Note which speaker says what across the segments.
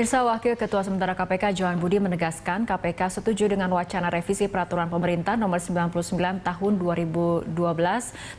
Speaker 1: Pemirsa, Wakil Ketua Sementara KPK Johan Budi menegaskan KPK setuju dengan wacana revisi Peraturan Pemerintah Nomor 99 Tahun 2012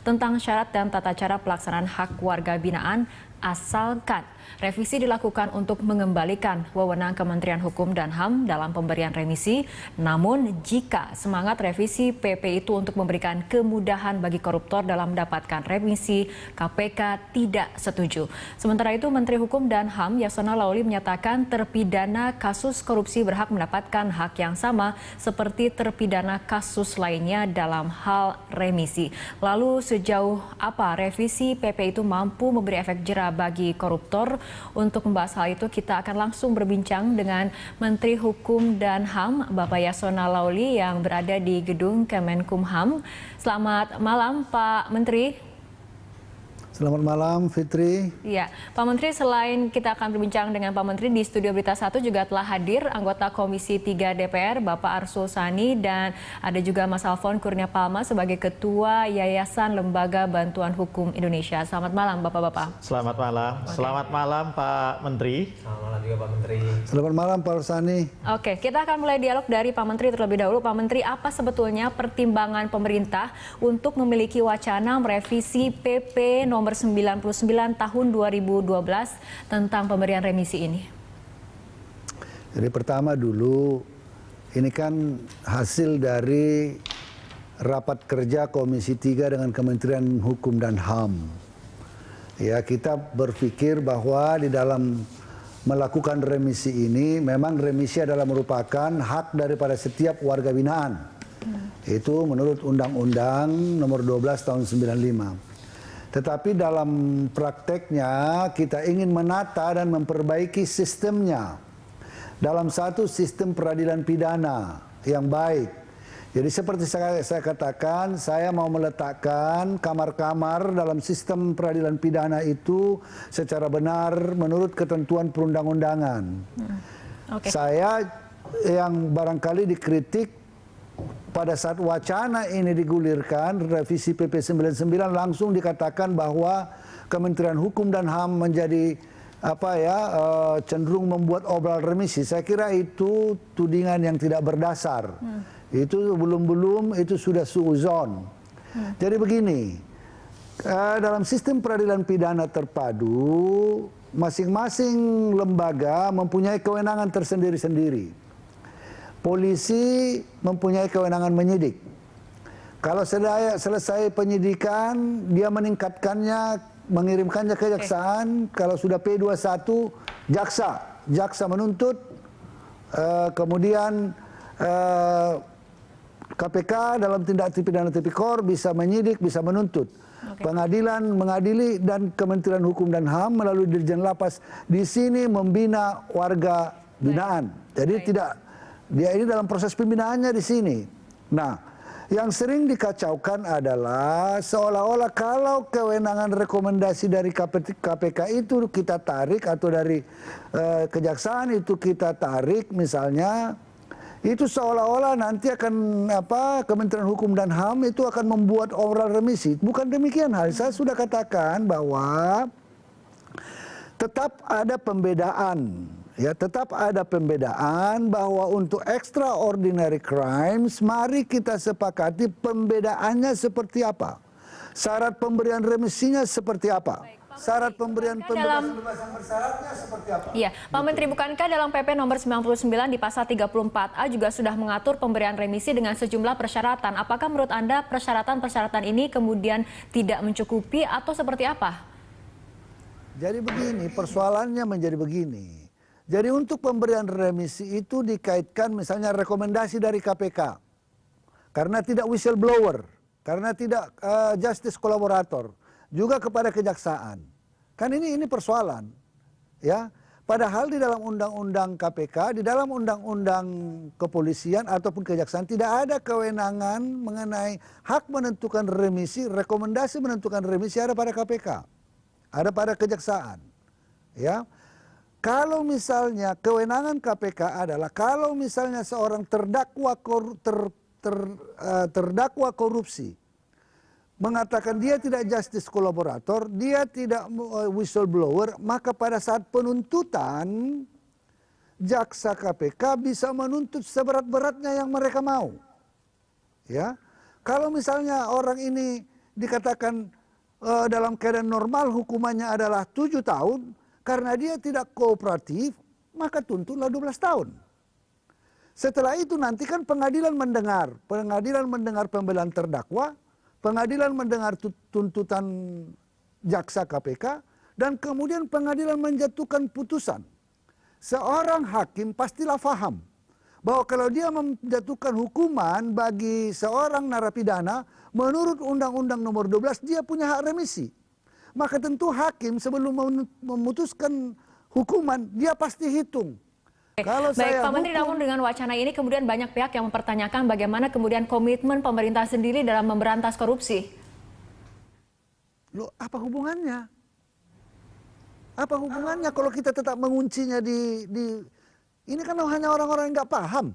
Speaker 1: tentang syarat dan tata cara pelaksanaan hak warga binaan, asalkan revisi dilakukan untuk mengembalikan wewenang Kementerian Hukum dan HAM dalam pemberian remisi. Namun jika semangat revisi PP itu untuk memberikan kemudahan bagi koruptor dalam mendapatkan remisi, KPK tidak setuju. Sementara itu Menteri Hukum dan HAM Yasona Laoly menyatakan terpidana kasus korupsi berhak mendapatkan hak yang sama seperti terpidana kasus lainnya dalam hal remisi. Lalu sejauh apa revisi PP itu mampu memberi efek jera bagi koruptor? Untuk membahas hal itu kita akan langsung berbincang dengan Menteri Hukum dan HAM Bapak Yasona Laoly yang berada di gedung Kemenkumham. Selamat malam Pak Menteri.
Speaker 2: Selamat malam Fitri.
Speaker 1: Iya, Pak Menteri, selain kita akan berbincang dengan Pak Menteri, di studio Berita 1 juga telah hadir anggota Komisi 3 DPR Bapak Arsul Sani dan ada juga Mas Alfon Kurnia Palma sebagai Ketua Yayasan Lembaga Bantuan Hukum Indonesia. Selamat malam Bapak-Bapak.
Speaker 3: Selamat malam. Selamat malam Pak Menteri.
Speaker 4: Selamat malam juga Pak Menteri.
Speaker 2: Selamat malam Pak Arsani.
Speaker 1: Oke, kita akan mulai dialog dari Pak Menteri terlebih dahulu. Pak Menteri, apa sebetulnya pertimbangan pemerintah untuk memiliki wacana merevisi PP Nomor 99 Tahun 2012 tentang pemberian remisi ini?
Speaker 2: Jadi pertama dulu, ini kan hasil dari rapat kerja Komisi 3 dengan Kementerian Hukum dan HAM. Ya, kita berpikir bahwa di dalam melakukan remisi ini, memang remisi adalah merupakan hak daripada setiap warga binaan. Itu menurut Undang-Undang Nomor 12 Tahun 95. Tetapi dalam prakteknya kita ingin menata dan memperbaiki sistemnya dalam satu sistem peradilan pidana yang baik. Jadi seperti saya katakan, saya mau meletakkan kamar-kamar dalam sistem peradilan pidana itu secara benar menurut ketentuan perundang-undangan. Saya yang barangkali dikritik pada saat wacana ini digulirkan, revisi PP 99 langsung dikatakan bahwa Kementerian Hukum dan HAM menjadi cenderung membuat obral remisi. Saya kira itu tudingan yang tidak berdasar. Itu belum itu sudah suuzon. Jadi begini, dalam sistem peradilan pidana terpadu, masing-masing lembaga mempunyai kewenangan tersendiri-sendiri. Polisi mempunyai kewenangan menyidik. Kalau selesai penyidikan, dia meningkatkannya, mengirimkannya ke kejaksaan. Kalau sudah P21, jaksa menuntut. Kemudian KPK dalam tindak pidana tipikor bisa menyidik, bisa menuntut. Pengadilan mengadili dan Kementerian Hukum dan HAM melalui Dirjen Lapas di sini membina warga binaan. Jadi tidak. Dia ini dalam proses pembinaannya di sini. Nah, yang sering dikacaukan adalah seolah-olah kalau kewenangan rekomendasi dari KPK itu kita tarik atau dari kejaksaan itu kita tarik misalnya, itu seolah-olah nanti akan Kementerian Hukum dan HAM itu akan membuat oral remisi. Bukan demikian hal. Saya sudah katakan bahwa tetap ada pembedaan. Ya, tetap ada pembedaan bahwa untuk extraordinary crimes, mari kita sepakati pembedaannya seperti apa. Syarat pemberian remisinya seperti apa. Syarat pemberian pembebasan bersyaratnya seperti apa.
Speaker 1: Iya, Pak Menteri, bukankah dalam PP nomor 99 di pasal 34A juga sudah mengatur pemberian remisi dengan sejumlah persyaratan? Apakah menurut Anda persyaratan-persyaratan ini kemudian tidak mencukupi atau seperti apa?
Speaker 2: Jadi begini, persoalannya menjadi begini. Jadi untuk pemberian remisi itu dikaitkan misalnya rekomendasi dari KPK. Karena tidak whistleblower, karena tidak justice collaborator, juga kepada kejaksaan. Kan ini persoalan. Ya. Padahal di dalam undang-undang KPK, di dalam undang-undang kepolisian ataupun kejaksaan tidak ada kewenangan mengenai hak menentukan remisi, rekomendasi menentukan remisi ada pada KPK. Ada pada kejaksaan. Ya. Kalau misalnya kewenangan KPK adalah kalau misalnya seorang terdakwa korupsi mengatakan dia tidak justice collaborator, dia tidak whistleblower, maka pada saat penuntutan jaksa KPK bisa menuntut seberat-beratnya yang mereka mau. Ya, kalau misalnya orang ini dikatakan dalam keadaan normal hukumannya adalah 7 tahun, karena dia tidak kooperatif, maka tuntutlah 12 tahun. Setelah itu nanti kan pengadilan mendengar pembelaan terdakwa, pengadilan mendengar tuntutan jaksa KPK, dan kemudian pengadilan menjatuhkan putusan. Seorang hakim pastilah paham bahwa kalau dia menjatuhkan hukuman bagi seorang narapidana menurut Undang-Undang Nomor 12 dia punya hak remisi. Maka tentu hakim sebelum memutuskan hukuman dia pasti hitung. Kalau
Speaker 1: Baik, Pak Menteri, namun dengan wacana ini kemudian banyak pihak yang mempertanyakan bagaimana kemudian komitmen pemerintah sendiri dalam memberantas korupsi.
Speaker 2: Loh, apa hubungannya? Apa hubungannya kalau kita tetap menguncinya di ini kan hanya orang-orang yang nggak paham,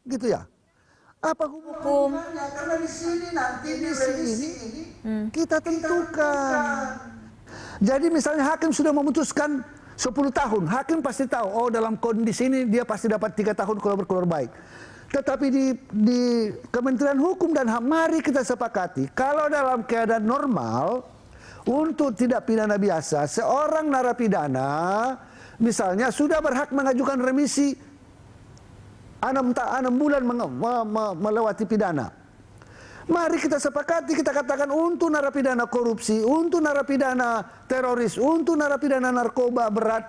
Speaker 2: gitu ya? Apa hubungannya? Karena di sini nanti di sini kita tentukan. Jadi misalnya hakim sudah memutuskan 10 tahun, hakim pasti tahu, oh dalam kondisi ini dia pasti dapat 3 tahun kalau berkeluar baik. Tetapi di Kementerian Hukum dan HAM, mari kita sepakati, kalau dalam keadaan normal, untuk tindak pidana biasa, seorang narapidana misalnya sudah berhak mengajukan remisi 6 bulan melewati pidana. Mari kita sepakati, kita katakan untuk narapidana korupsi, untuk narapidana teroris, untuk narapidana narkoba berat,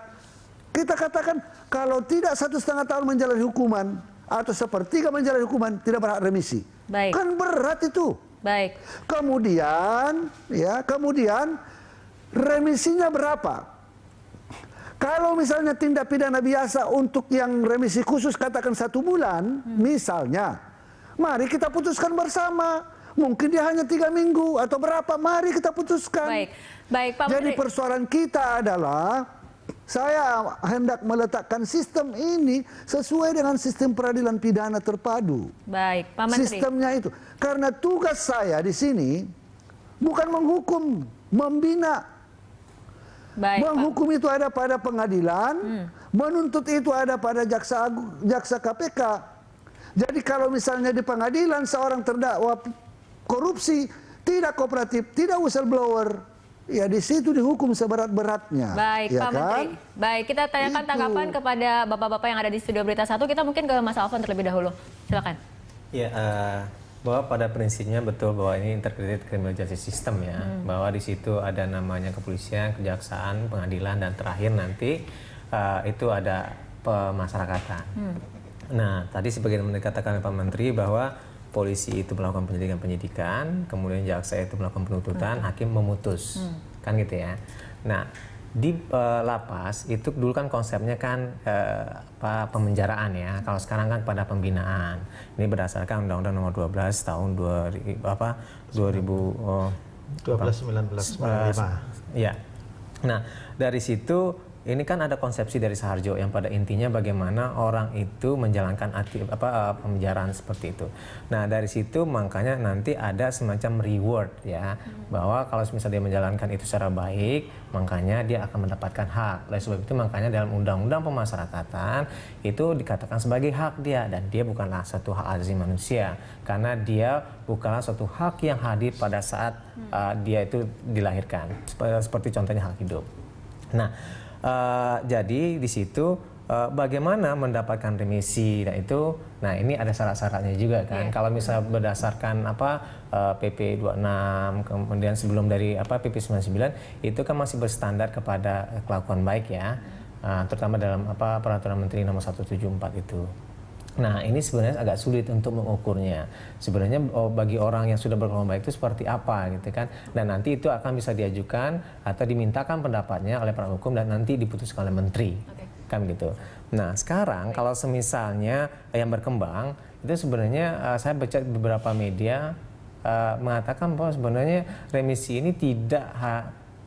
Speaker 2: kita katakan kalau tidak 1,5 tahun menjalani hukuman atau 1/3 menjalani hukuman tidak berhak remisi.
Speaker 1: Baik.
Speaker 2: Kan berat itu.
Speaker 1: Baik.
Speaker 2: Kemudian remisinya berapa? Kalau misalnya tindak pidana biasa untuk yang remisi khusus katakan 1 bulan, misalnya, mari kita putuskan bersama. Mungkin dia hanya 3 minggu atau berapa, mari kita putuskan.
Speaker 1: Baik, baik Pak
Speaker 2: Jadi
Speaker 1: Menteri.
Speaker 2: persoalan kita adalah, saya hendak meletakkan sistem ini sesuai dengan sistem peradilan pidana terpadu.
Speaker 1: Baik, Pak Menteri.
Speaker 2: Sistemnya itu. Karena tugas saya di sini bukan menghukum, membina.
Speaker 1: Baik,
Speaker 2: Menghukum itu ada pada pengadilan, menuntut itu ada pada jaksa KPK. Jadi kalau misalnya di pengadilan seorang terdakwa korupsi, tidak kooperatif, tidak whistleblower, ya di situ dihukum seberat-beratnya.
Speaker 1: Baik,
Speaker 2: ya
Speaker 1: Pak
Speaker 2: kan?
Speaker 1: Menteri. Baik, kita tanyakan tanggapan kepada Bapak-Bapak yang ada di studio Berita 1. Kita mungkin ke Mas Alfon terlebih dahulu. Silakan.
Speaker 4: Ya, bahwa pada prinsipnya betul bahwa ini integrated criminal justice system ya, bahwa di situ ada namanya kepolisian, kejaksaan, pengadilan, dan terakhir nanti itu ada pemasyarakatan. Nah, tadi sebagaimana dikatakan Pak Menteri bahwa polisi itu melakukan penyidikan, kemudian jaksa itu melakukan penuntutan, hakim memutus, kan gitu ya. Nah, di lapas itu dulu kan konsepnya kan pemenjaraan ya. Kalau sekarang kan pada pembinaan. Ini berdasarkan Undang-Undang Nomor 12 tahun
Speaker 3: 12/1995.
Speaker 4: Ya. Nah, dari situ ini kan ada konsepsi dari Saharjo yang pada intinya bagaimana orang itu menjalankan pembicaraan seperti itu. Nah, dari situ makanya nanti ada semacam reward ya, bahwa kalau misalnya dia menjalankan itu secara baik, makanya dia akan mendapatkan hak. Oleh sebab itu makanya dalam Undang-Undang Pemasyarakatan itu dikatakan sebagai hak dia, dan dia bukanlah satu hak asasi manusia karena dia bukanlah suatu hak yang hadir pada saat dia itu dilahirkan. Seperti contohnya hak hidup. Nah, jadi di situ bagaimana mendapatkan remisi, dan itu, nah ini ada syarat-syaratnya juga kan. Kalau misalnya berdasarkan PP 26, kemudian sebelum dari PP 99 itu kan masih berstandar kepada kelakuan baik ya, terutama dalam Peraturan Menteri Nomor 174 itu. Nah, ini sebenarnya agak sulit untuk mengukurnya. Sebenarnya bagi orang yang sudah berkelakuan baik itu seperti apa gitu kan. Dan nanti itu akan bisa diajukan atau dimintakan pendapatnya oleh penegak hukum dan nanti diputuskan oleh menteri. Kan gitu. Nah, sekarang kalau semisalnya yang berkembang itu sebenarnya saya baca beberapa media mengatakan bahwa sebenarnya remisi ini tidak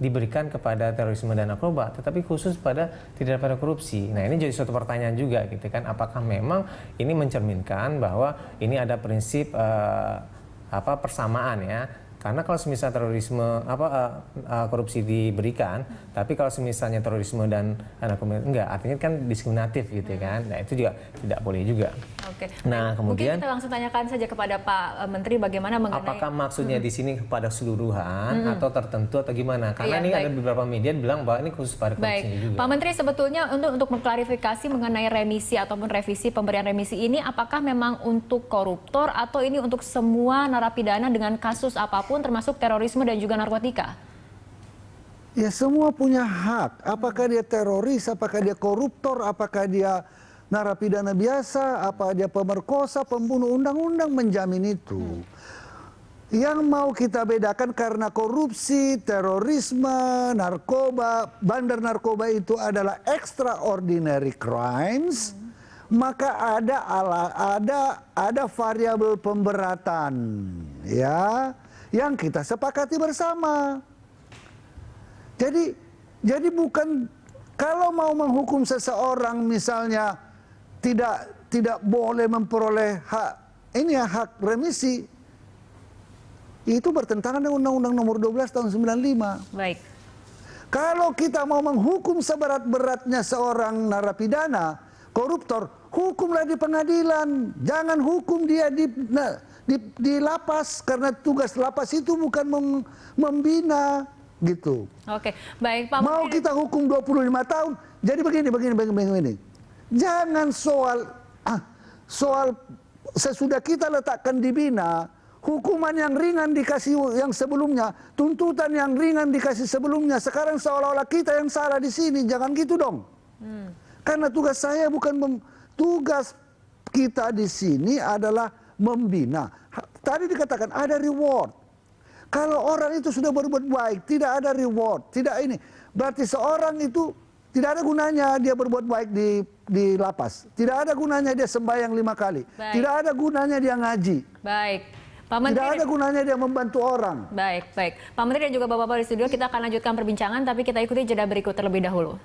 Speaker 4: diberikan kepada terorisme dan narkoba, tetapi khusus pada tidak pada korupsi. Nah, ini jadi suatu pertanyaan juga gitu kan, apakah memang ini mencerminkan bahwa ini ada prinsip persamaan ya Karena kalau semisal terorisme korupsi diberikan, tapi kalau semisalnya terorisme dan enggak, artinya kan diskriminatif gitu kan. Nah, itu juga tidak boleh juga.
Speaker 1: Oke.
Speaker 4: Nah, kemudian
Speaker 1: mungkin kita langsung tanyakan saja kepada Pak Menteri bagaimana mengenai
Speaker 4: apakah maksudnya di sini kepada keseluruhan atau tertentu atau gimana? Karena ini ada beberapa media bilang bahwa ini khusus pada korupsi juga.
Speaker 1: Pak Menteri, sebetulnya untuk mengklarifikasi mengenai remisi ataupun revisi pemberian remisi ini, apakah memang untuk koruptor atau ini untuk semua narapidana dengan kasus apapun termasuk terorisme dan juga narkotika?
Speaker 2: Ya semua punya hak. Apakah dia teroris, apakah dia koruptor, apakah dia narapidana biasa, apa dia pemerkosa, pembunuh, undang-undang menjamin itu. Yang mau kita bedakan karena korupsi, terorisme, narkoba, bandar narkoba itu adalah extraordinary crimes, maka ada variabel pemberatan, ya, yang kita sepakati bersama. Jadi bukan kalau mau menghukum seseorang misalnya tidak boleh memperoleh hak remisi, itu bertentangan dengan Undang-Undang Nomor 12 tahun 95.
Speaker 1: Baik.
Speaker 2: Kalau kita mau menghukum seberat-beratnya seorang narapidana, koruptor, hukumlah di pengadilan. Jangan hukum dia di lapas, karena tugas lapas itu bukan membina, gitu.
Speaker 1: Oke, baik Pak
Speaker 2: Menteri. Mau kita hukum 25 tahun, jadi begini. Jangan soal sesudah kita letakkan dibina, hukuman yang ringan dikasih yang sebelumnya, tuntutan yang ringan dikasih sebelumnya, sekarang seolah-olah kita yang salah di sini. Jangan gitu dong. Karena tugas saya tugas kita di sini adalah membina. Tadi dikatakan ada reward. Kalau orang itu sudah berbuat baik, tidak ada reward, tidak ini. Berarti seorang itu tidak ada gunanya dia berbuat baik di lapas. Tidak ada gunanya dia sembahyang 5 kali.
Speaker 1: Baik.
Speaker 2: Tidak ada gunanya dia ngaji.
Speaker 1: Baik. Pak Menteri,
Speaker 2: tidak ada gunanya dia membantu orang.
Speaker 1: Baik. Pak Menteri dan juga Bapak-Bapak di studio, kita akan lanjutkan perbincangan, tapi kita ikuti jeda berikut terlebih dahulu.